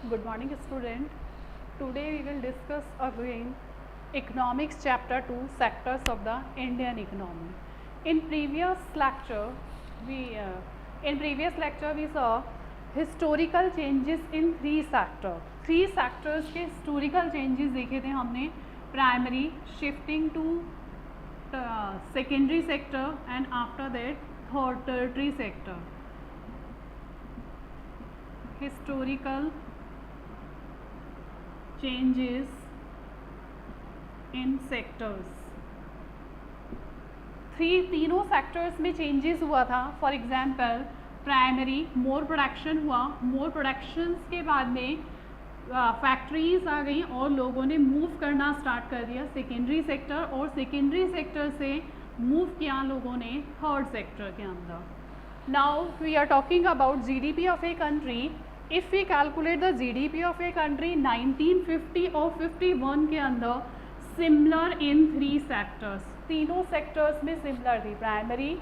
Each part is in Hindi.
Good morning, student. Today we will discuss again economics chapter 2 sectors of the Indian economy. In previous lecture we saw historical changes in three sectors. Three sectors के historical changes देखे थे हमने. Primary shifting to secondary sector and after that third tertiary sector. Historical changes in sectors. तीनों सेक्टर्स में चेंजेस हुआ था. For example primary more production हुआ. मोर प्रोडक्शंस के बाद में फैक्ट्रीज आ गई और लोगों ने मूव करना स्टार्ट कर दिया सेकेंडरी सेक्टर, और सेकेंडरी सेक्टर से मूव किया लोगों ने थर्ड सेक्टर के अंदर. Now we are talking about GDP of a country. If we calculate the GDP of a country 1950 और 51 के अंदर सिमिलर इन थ्री सेक्टर्स. तीनों सेक्टर्स में सिमिलर थी, primary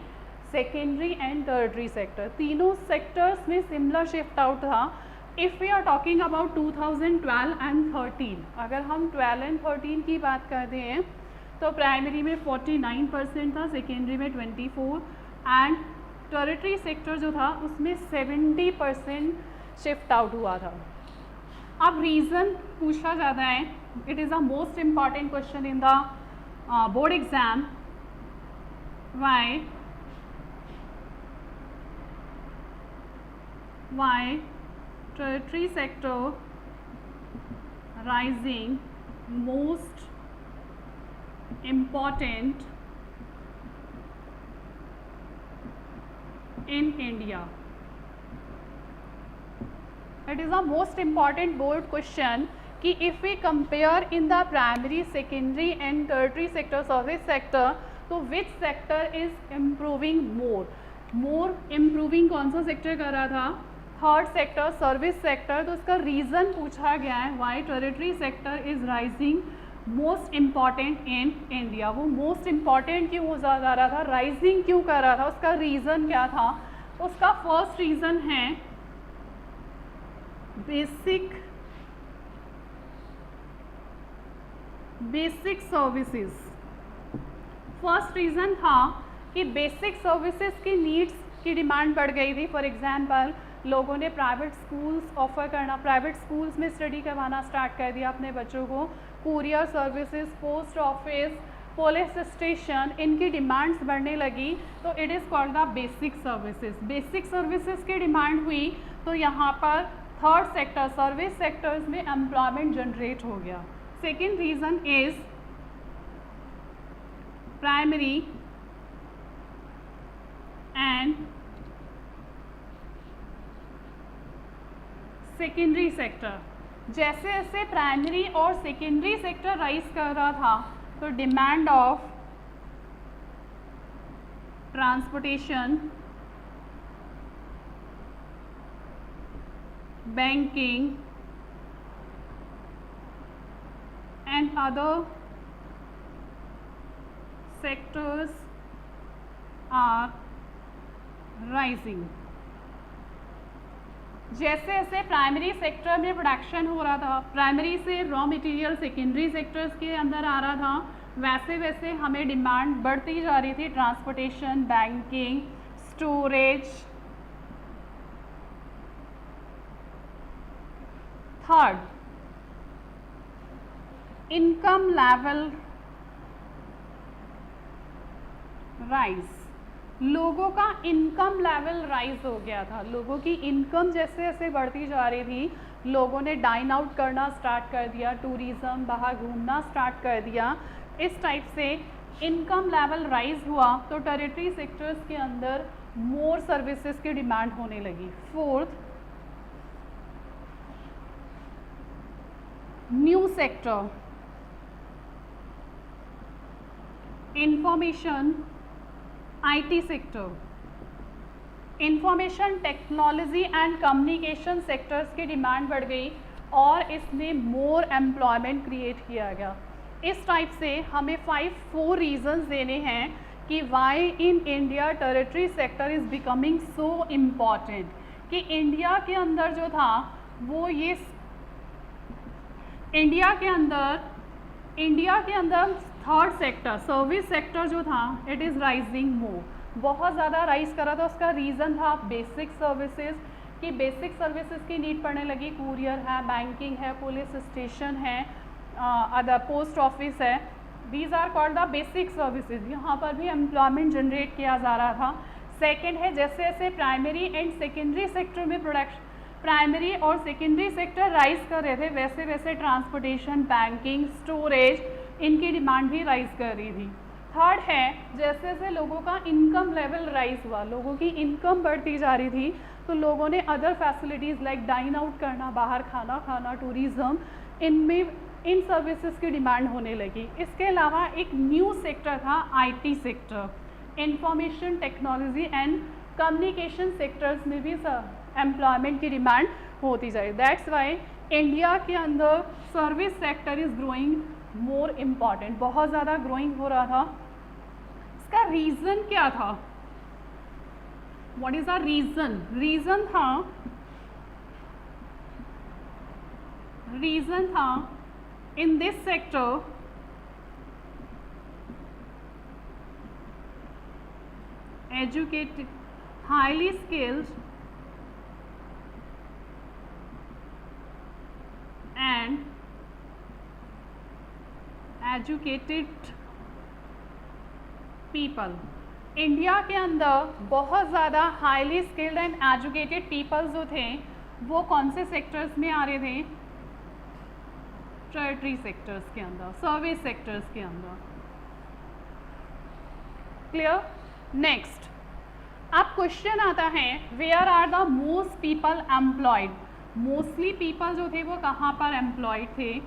secondary and tertiary sector. तीनों सेक्टर्स में सिमिलर शिफ्ट आउट था. If we are talking about 2012 and 13, अगर हम 12 एंड 13 की बात करते हैं तो प्राइमरी में 49% था, सेकेंडरी में 24 एंड टर्टरी सेक्टर जो था उसमें 70% शिफ्ट आउट हुआ था. अब रीज़न पूछा जाता है. It is the most important question in the board exam. why tertiary sector rising most important in India. It is a most important board question कि if we compare in the primary, secondary and tertiary sector, service sector, तो which sector is improving more? More improving कौन सा sector कर रहा था? Third sector, service sector. तो उसका रीज़न पूछा गया है why territory sector is rising most important in India. वो मोस्ट इम्पॉर्टेंट क्यों हो जा रहा था, राइजिंग क्यों कर रहा था, उसका रीज़न क्या था? उसका फर्स्ट रीज़न है बेसिक सर्विसेज. फर्स्ट रीज़न था कि बेसिक सर्विसेज की नीड्स की डिमांड बढ़ गई थी. फॉर एग्जांपल लोगों ने प्राइवेट स्कूल्स ऑफर करना, प्राइवेट स्कूल्स में स्टडी करवाना स्टार्ट कर दिया अपने बच्चों को. Courier services, post office, police station, इनकी डिमांड्स बढ़ने लगी तो it is called the basic services. Basic services की डिमांड हुई तो यहाँ पर थर्ड सेक्टर, सर्विस सेक्टर्स में एम्प्लॉयमेंट जनरेट हो गया. Second reason is primary and secondary sector. जैसे जैसे प्राइमरी और सेकेंडरी सेक्टर राइज कर रहा था तो demand of transportation, banking and other sectors are rising. जैसे जैसे प्राइमरी सेक्टर में प्रोडक्शन हो रहा था, प्राइमरी से रॉ मटेरियल सेकेंडरी सेक्टर्स के अंदर आ रहा था, वैसे वैसे हमें डिमांड बढ़ती जा रही थी. Transportation, banking, storage. Third, income level rise. लोगों का इनकम लेवल राइज हो गया था. लोगों की इनकम जैसे जैसे बढ़ती जा रही थी, लोगों ने डाइन आउट करना स्टार्ट कर दिया, टूरिज़्म, बाहर घूमना स्टार्ट कर दिया. इस टाइप से इनकम लेवल राइज हुआ तो टेरिटरी सेक्टर्स के अंदर मोर सर्विसेज की डिमांड होने लगी. Fourth, new sector, information IT sector. Information technology and communication sectors की डिमांड बढ़ गई और इसमें मोर एम्प्लॉयमेंट क्रिएट किया गया. इस टाइप से हमें 4 रीजंस देने हैं कि why in India territory sector is becoming so important. कि इंडिया के अंदर जो था वो ये इंडिया के अंदर थर्ड सेक्टर सर्विस सेक्टर जो था इट इज़ राइजिंग मोर, बहुत ज़्यादा राइज करा था। उसका रीज़न था बेसिक सर्विसेज, कि बेसिक सर्विसेज की नीड पड़ने लगी। कुरियर है, बैंकिंग है, पुलिस स्टेशन है, अदर पोस्ट ऑफिस है, these are called the basic services. यहाँ पर भी एम्प्लॉयमेंट जनरेट किया जा रहा था। सेकेंड है जैसे जैसे प्राइमरी एंड सेकेंडरी सेक्टर में प्रोडक्शन, प्राइमरी और सेकेंडरी सेक्टर राइज कर रहे थे, वैसे वैसे ट्रांसपोर्टेशन, बैंकिंग, स्टोरेज, इनकी डिमांड भी राइज कर रही थी। थर्ड है जैसे जैसे लोगों का इनकम लेवल राइज हुआ, लोगों की इनकम बढ़ती जा रही थी, तो लोगों ने other facilities like dine out करना, बाहर खाना खाना, टूरिज़्म, इनमें इन सर्विसेज की डिमांड होने लगी। इसके अलावा एक न्यू सेक्टर था IT sector, information technology and communication sectors में भी एम्प्लॉयमेंट की डिमांड होती जाए। दैट्स वाई इंडिया के अंदर service sector is growing more important, बहुत ज़्यादा ग्रोइंग हो रहा था। इसका रीज़न क्या था? What is the reason? Reason था in this sector educated, highly skilled and educated people। India के अंदर बहुत ज़्यादा highly skilled and educated people जो थे वो कौन से सेक्टर्स में आ रहे थे? टर्टरी सेक्टर्स के अंदर, सर्विस सेक्टर्स के अंदर। क्लियर? नेक्स्ट, अब क्वेश्चन आता है where are the most people employed. Mostly people जो थे वो कहाँ पर एम्प्लॉयड थे?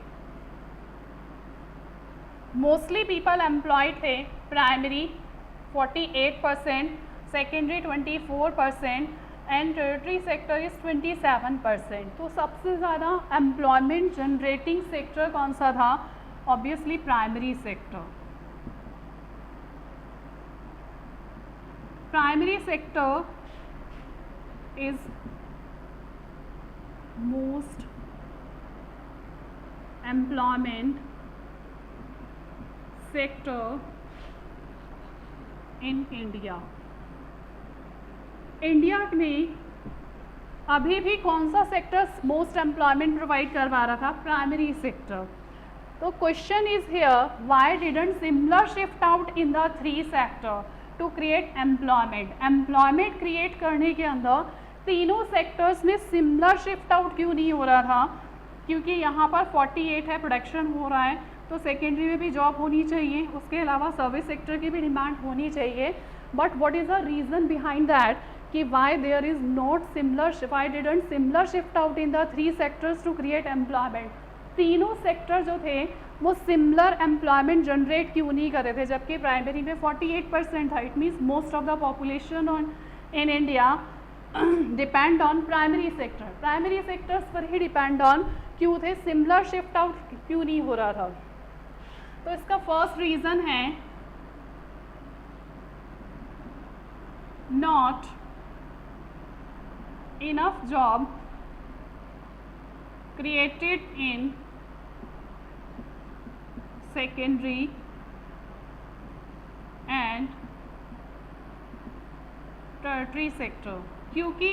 मोस्टली पीपल एम्प्लॉयड थे primary 48%, secondary 24% and tertiary sector is 27%। तो सबसे ज़्यादा एम्प्लॉयमेंट जनरेटिंग सेक्टर कौन सा था? Obviously primary sector. Primary sector is most employment sector in India. India में अभी भी कौन सा सेक्टर मोस्ट एम्प्लॉयमेंट प्रोवाइड करवा रहा था? Primary sector. तो question is here why didn't similar shift out in the three sector to create employment. Employment create करने के अंदर तीनों सेक्टर्स में सिमिलर शिफ्ट आउट क्यों नहीं हो रहा था? क्योंकि यहाँ पर 48 है, प्रोडक्शन हो रहा है, तो सेकेंडरी में भी जॉब होनी चाहिए, उसके अलावा सर्विस सेक्टर की भी डिमांड होनी चाहिए। But what is the reason behind that कि why there is not similar, why didn't similar shift out in the three sectors to create employment. तीनों सेक्टर जो थे वो सिमिलर एम्प्लॉयमेंट जनरेट क्यों नहीं कर रहे थे? जबकि प्राइमरी में 48% था। It means most of the population in India depend on primary sector. Primary sectors पर ही डिपेंड ऑन क्यों थे? सिमिलर शिफ्ट आउट क्यों नहीं हो रहा था? तो इसका फर्स्ट रीज़न है not enough job created in secondary and tertiary sector। क्योंकि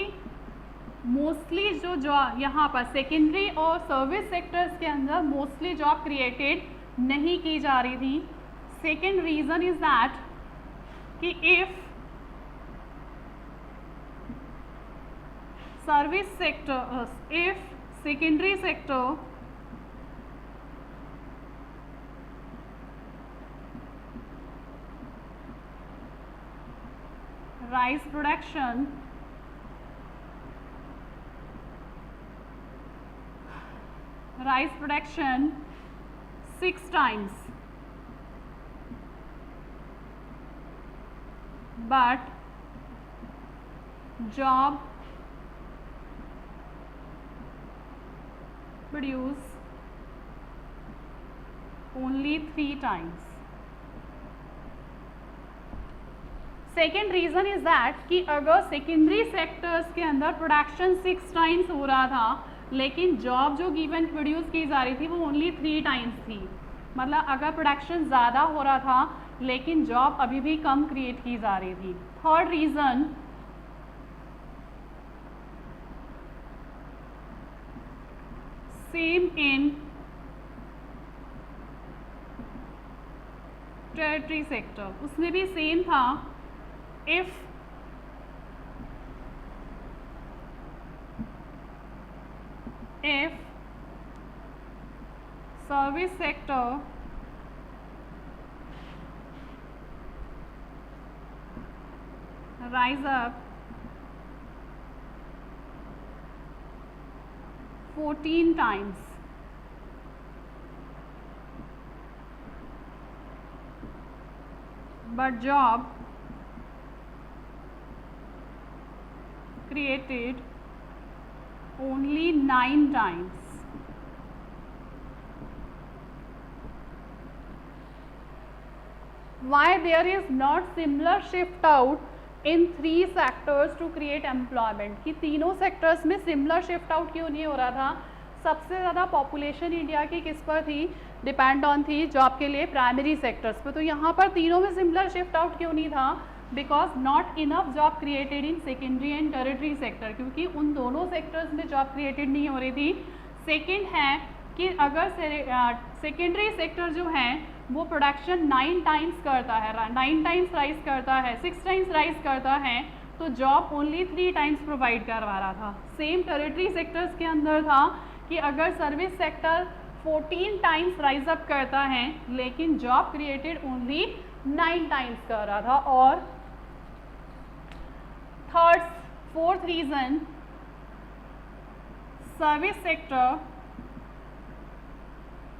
मोस्टली जो जॉब यहाँ पर सेकेंडरी और सर्विस सेक्टर्स के अंदर मोस्टली जॉब क्रिएटेड नहीं की जा रही थी। सेकेंड रीज़न इज दैट कि if service sector, if secondary sector rise production rise production 6 times, but job produce only 3 times. Second reason is that कि अगर सेकेंडरी सेक्टर्स के अंदर प्रोडक्शन 6 टाइम्स हो रहा था लेकिन जॉब जो गिवन प्रोड्यूस की जा रही थी वो ओनली 3 टाइम्स थी। मतलब अगर प्रोडक्शन ज़्यादा हो रहा था लेकिन जॉब अभी भी कम क्रिएट की जा रही थी। Third reason, same in territory sector, उसमें भी सेम था। If service sector rise up 14 times, but job created only 9 times. Why there is not similar shift out in 3 sectors to create employment, कि तीनों सेक्टर्स में सिमिलर शिफ्ट आउट क्यों नहीं हो रहा था? सबसे ज़्यादा पॉपुलेशन इंडिया की किस पर थी? डिपेंड ऑन थी जॉब के लिए प्राइमरी सेक्टर्स पर। तो यहाँ पर तीनों में सिमिलर शिफ्ट आउट क्यों नहीं था? Because not enough job created in secondary and territory sector, क्योंकि उन दोनों सेक्टर्स में जॉब क्रिएटेड नहीं हो रही थी। सेकेंड है कि अगर सेकेंडरी सेक्टर जो है वो प्रोडक्शन 9 टाइम्स करता है, 9 टाइम्स राइज करता है, 6 टाइम्स राइज करता है, तो जॉब ओनली 3 टाइम्स प्रोवाइड करवा रहा था। सेम टेरिटरी सेक्टर्स के अंदर था कि अगर service sector 14 times rise up करता है लेकिन जॉब क्रिएटेड ओनली 9 टाइम्स कर रहा था। और fourth reason, service sector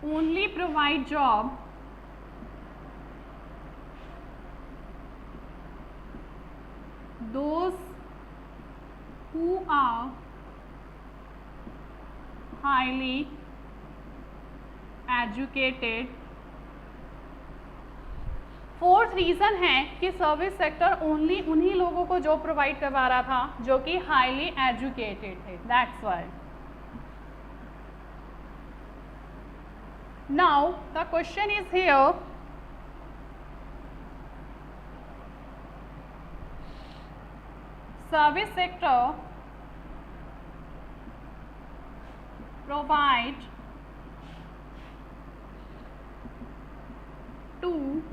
only provide job those who are highly educated। Fourth reason है कि सर्विस सेक्टर ओनली उन्हीं लोगों को जॉब प्रोवाइड करवा रहा था जो कि हाईली एजुकेटेड थे। That's why. Now the question is here, service sector provide two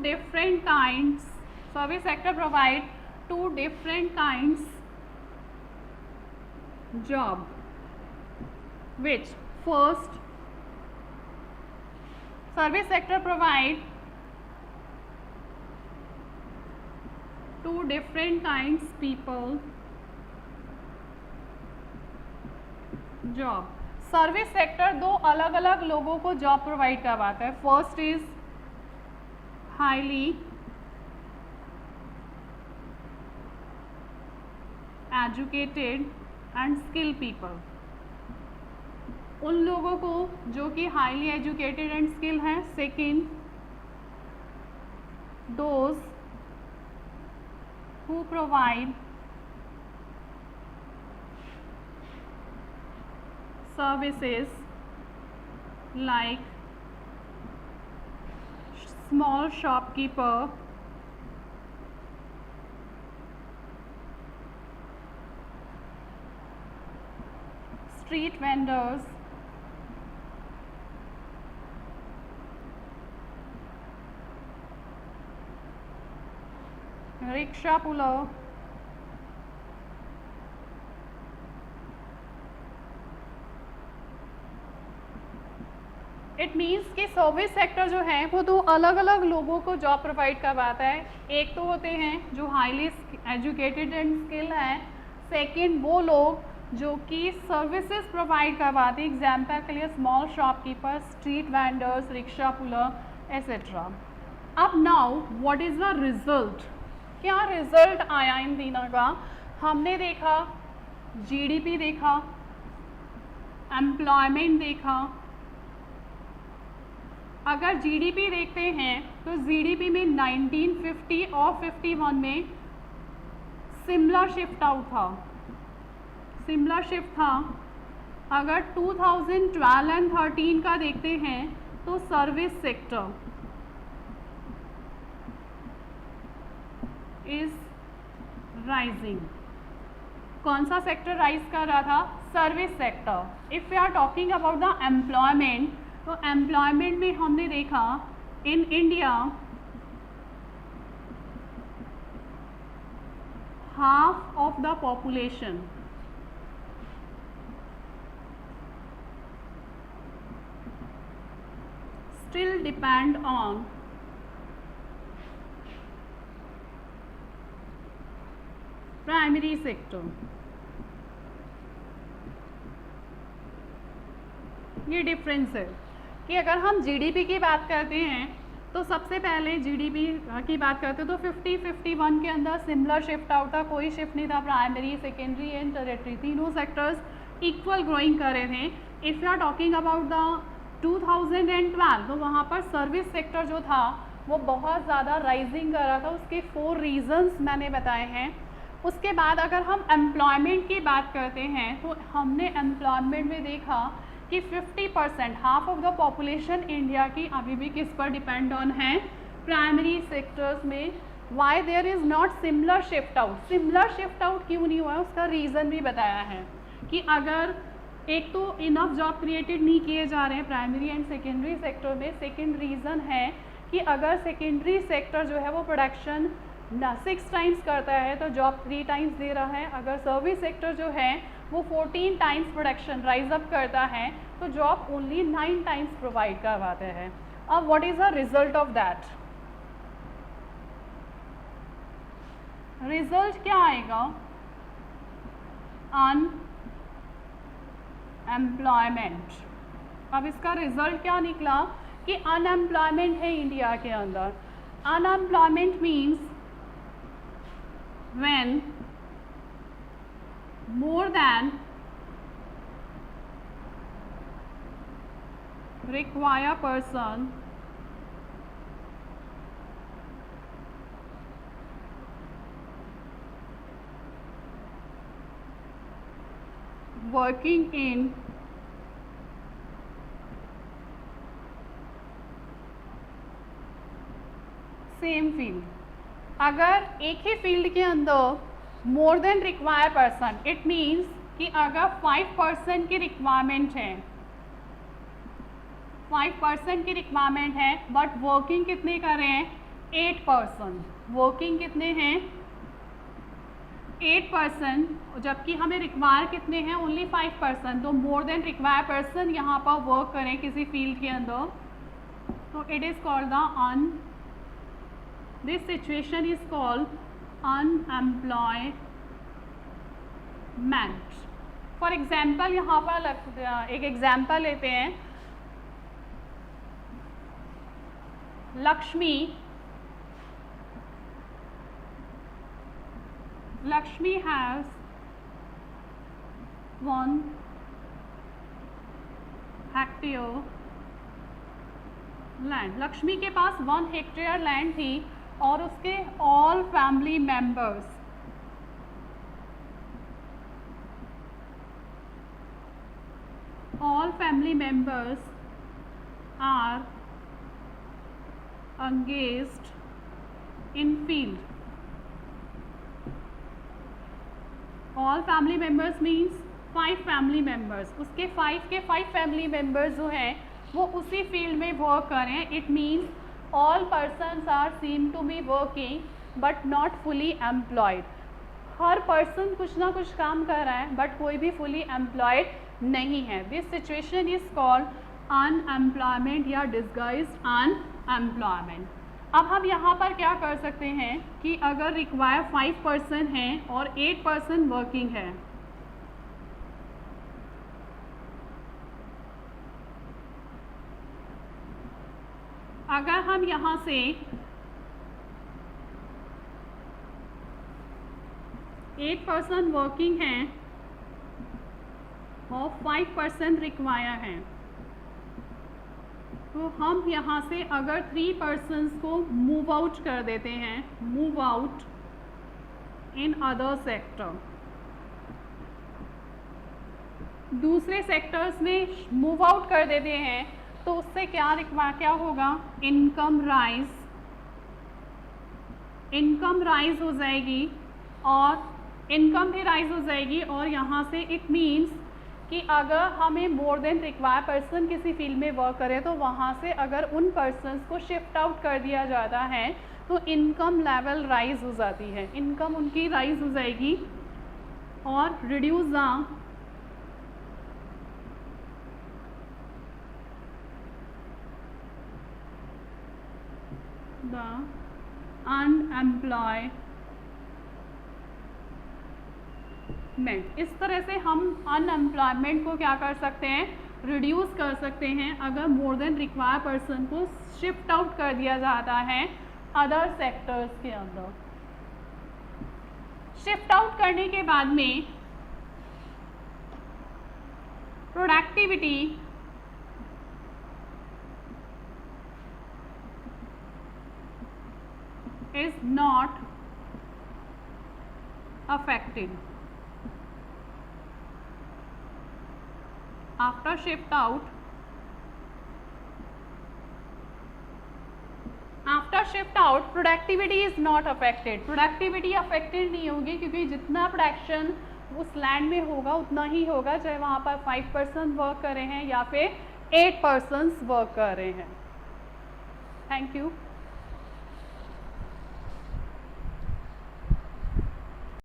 different kinds, service sector provide 2 different kinds job, which first service sector provide 2 different kinds people job। Service sector 2 अलग अलग लोगों को जॉब प्रोवाइड करवाता है। First is highly educated and skill people, उन लोगों को जो कि हाईली एजुकेटेड एंड स्किल हैं। Second, those who provide services like small shopkeeper, street vendors, rickshaw puller, it means कि सर्विस सेक्टर जो है वो 2 अलग अलग लोगों को जॉब प्रोवाइड करवाता है। एक तो होते हैं जो हाईली एजुकेटेड एंड स्किल हैं। सेकंड, वो लोग जो कि सर्विसेज प्रोवाइड करवाते हैं, एग्जाम्पल के लिए small shopkeeper, street vendors, rickshaw puller etcetera. अब now what is the result? क्या रिजल्ट आया इन तीनों का? हमने देखा जीडीपी देखा, एम्प्लॉयमेंट देखा, अगर जीडीपी देखते हैं तो जीडीपी में 1950 और 51 में सिमिलर शिफ्ट आउट था, सिमिलर शिफ्ट था। अगर 2012 एंड 13 का देखते हैं तो सर्विस सेक्टर इज राइजिंग। कौन सा सेक्टर राइज कर रहा था? Service sector. If we are talking about the employment, तो एम्प्लॉयमेंट में हमने देखा in India half of the population still depend on primary sector. ये डिफरेंस है कि अगर हम जीडीपी की बात करते हैं तो सबसे पहले जीडीपी की बात करते हैं तो 50-51 के अंदर सिमिलर शिफ्ट आउट था, कोई शिफ्ट नहीं था। प्राइमरी, सेकेंडरी एंड टेरिटरी तीनों सेक्टर्स इक्वल ग्रोइंग कर रहे थे। If you are talking about the 2012 तो वहाँ पर सर्विस सेक्टर जो था वो बहुत ज़्यादा राइजिंग कर रहा था। उसके 4 रीजंस मैंने बताए हैं। उसके बाद अगर हम एम्प्लॉयमेंट की बात करते हैं तो हमने एम्प्लॉयमेंट में देखा कि 50% half of the population India की अभी भी किस पर डिपेंड ऑन है? प्राइमरी सेक्टर्स में। Why there is not similar shift out? Similar shift out क्यों नहीं हुआ है उसका रीज़न भी बताया है कि अगर एक तो इनफ जॉब क्रिएटेड नहीं किए जा रहे हैं प्राइमरी एंड सेकेंडरी सेक्टर में। सेकेंड रीज़न है कि अगर सेकेंडरी सेक्टर जो है वो प्रोडक्शन 6 टाइम्स करता है तो जॉब 3 टाइम्स दे रहा है। अगर सर्विस सेक्टर जो है वो 14 टाइम्स प्रोडक्शन राइज अप करता है तो जॉब ओनली 9 टाइम्स प्रोवाइड करवाते हैं। अब what is the result of that? Result क्या आएगा? अनएम्प्लॉयमेंट। अब इसका रिजल्ट क्या निकला कि अनएम्प्लॉयमेंट है इंडिया के अंदर। Unemployment means when more than require person working in same field। अगर एक ही फील्ड के अंदर more than require person, it means कि अगर 5% की रिक्वायरमेंट है, 5% की रिक्वायरमेंट है बट वर्किंग कितने कर रहे हैं? 8%। वर्किंग कितने हैं? 8%, जबकि हमें रिक्वायर कितने हैं? ओनली 5%। तो मोर देन रिक्वायर पर्सन यहाँ पर वर्क करें किसी फील्ड के अंदर तो it is called the This situation is called unemployment। For example, यहाँ पर एक एग्जाम्पल लेते हैं। Lakshmi has 1 hectare land. Lakshmi के पास 1 हेक्टेयर लैंड थी और उसके all family members are engaged in field. All family members means 5 family members. उसके 5 फैमिली मेंबर्स जो हैं वो उसी फील्ड में वर्क कर रहे हैं। It means all persons are seem to be working but not fully employed। Her person कुछ ना कुछ काम कर रहा है बट कोई भी fully employed नहीं है। This situation is called unemployment या disguised unemployment। अब हम यहाँ पर क्या कर सकते हैं कि अगर रिक्वायर 5% है और 8% वर्किंग है, अगर हम यहाँ से 8% वर्किंग है और 5% रिक्वायर है तो हम यहाँ से अगर 3 पर्सन्स को मूव आउट कर देते हैं, move out in other sector, दूसरे सेक्टर्स में मूव आउट कर देते हैं, तो उससे क्या होगा, इनकम राइज हो जाएगी, और इनकम भी राइज हो जाएगी। और यहाँ से इट मीन्स कि अगर हमें मोर देन रिक्वायर पर्सन किसी फील्ड में वर्क करे, तो वहाँ से अगर उन पर्सन्स को शिफ्ट आउट कर दिया जाता है तो इनकम लेवल राइज हो जाती है, इनकम उनकी राइज हो जाएगी, और रिड्यूस द अनएम्प्लॉयमेंट। इस तरह से हम अनएम्प्लॉयमेंट को क्या कर सकते हैं, रिड्यूस कर सकते हैं, अगर मोर देन रिक्वायर पर्सन को शिफ्ट आउट कर दिया जाता है अदर सेक्टर्स के अंदर। शिफ्ट आउट करने के बाद में productivity is not affected. After shift out, productivity is not affected. Productivity affected नहीं होगी, क्योंकि जितना प्रोडक्शन उस लैंड में होगा उतना ही होगा, चाहे वहाँ पर 5 पर्सन वर्क कर रहे हैं या फिर 8 पर्सन वर्क कर रहे हैं। Thank you.